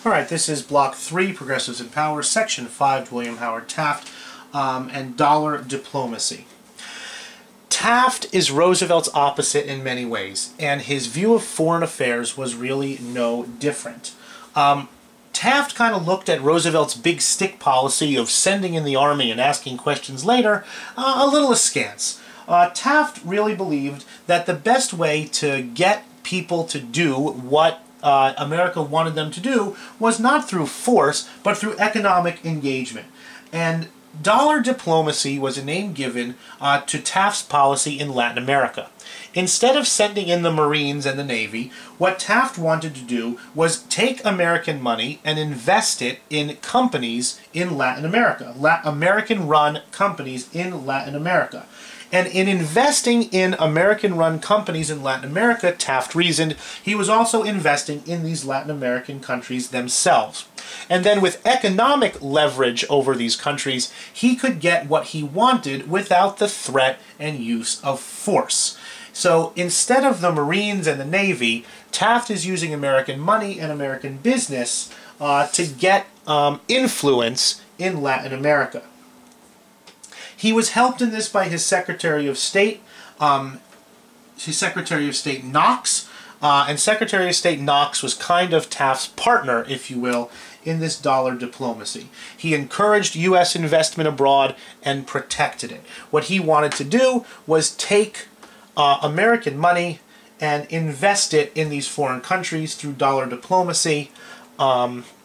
Alright, this is Block 3, Progressives in Power, Section 5, William Howard Taft, and dollar diplomacy. Taft is Roosevelt's opposite in many ways, and his view of foreign affairs was really no different. Taft kind of looked at Roosevelt's big stick policy of sending in the army and asking questions later a little askance. Taft really believed that the best way to get people to do what America wanted them to do was not through force, but through economic engagement. And dollar diplomacy was a name given to Taft's policy in Latin America. Instead of sending in the Marines and the Navy, what Taft wanted to do was take American money and invest it in companies in Latin America, American-run companies in Latin America. And in investing in American-run companies in Latin America, Taft reasoned he was also investing in these Latin American countries themselves. And then with economic leverage over these countries, he could get what he wanted without the threat and use of force. So instead of the Marines and the Navy, Taft is using American money and American business to get influence in Latin America. He was helped in this by his Secretary of State, Knox, and Secretary of State Knox was kind of Taft's partner, if you will, in this dollar diplomacy. He encouraged U.S. investment abroad and protected it. What he wanted to do was take American money and invest it in these foreign countries through dollar diplomacy,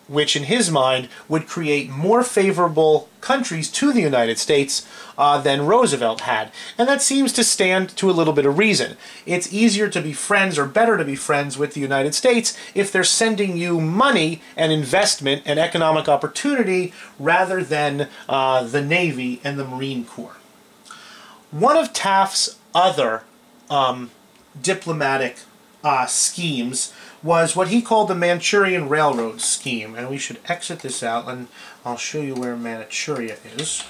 which in his mind would create more favorable countries to the United States than Roosevelt had. And that seems to stand to a little bit of reason. It's easier to be friends, or better to be friends with the United States if they're sending you money and investment and economic opportunity rather than the Navy and the Marine Corps. One of Taft's other diplomatic schemes was what he called the Manchurian Railroad scheme. And we should exit this out, and I'll show you where Manchuria is.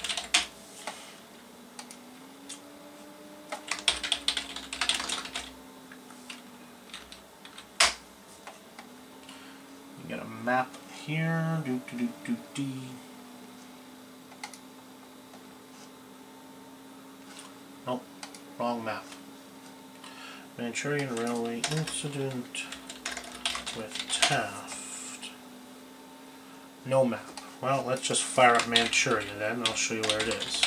You got a map here. Nope, wrong map. Manchurian Railway Incident with Taft. No map. Well, let's just fire up Manchuria then, and I'll show you where it is.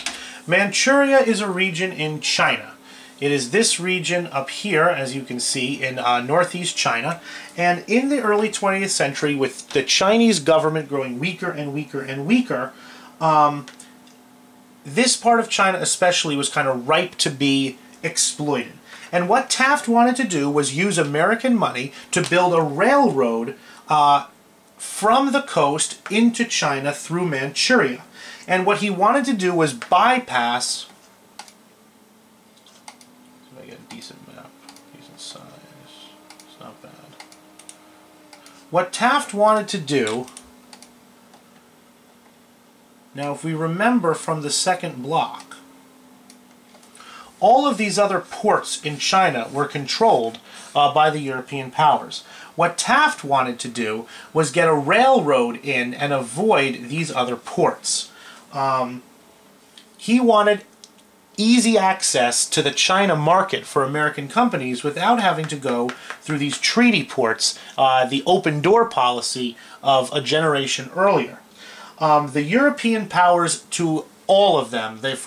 Manchuria is a region in China. It is this region up here, as you can see, in northeast China. And in the early 20th century, with the Chinese government growing weaker and weaker and weaker, this part of China especially was kind of ripe to be exploited. And what Taft wanted to do was use American money to build a railroad from the coast into China through Manchuria. And what he wanted to do was bypass... So I get a decent map, decent size. It's not bad. What Taft wanted to do... Now, if we remember from the second block, all of these other ports in China were controlled by the European powers. What Taft wanted to do was get a railroad in and avoid these other ports. He wanted easy access to the China market for American companies without having to go through these treaty ports, the open door policy of a generation earlier. The European powers, to all of them, they've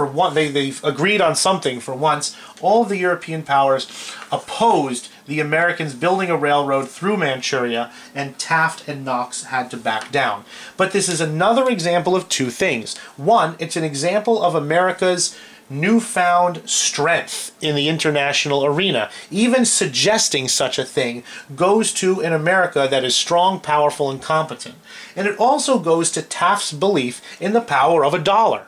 agreed on something for once. All of the European powers opposed the Americans building a railroad through Manchuria, and Taft and Knox had to back down. But this is another example of two things. One, it's an example of America's newfound strength in the international arena. Even suggesting such a thing goes to an America that is strong, powerful, and competent. And it also goes to Taft's belief in the power of a dollar,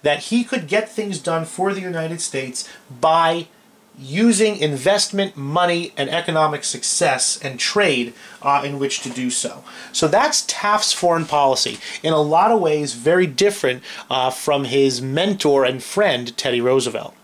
that he could get things done for the United States by using investment, money, and economic success and trade in which to do so. So that's Taft's foreign policy. In a lot of ways, very different from his mentor and friend, Teddy Roosevelt.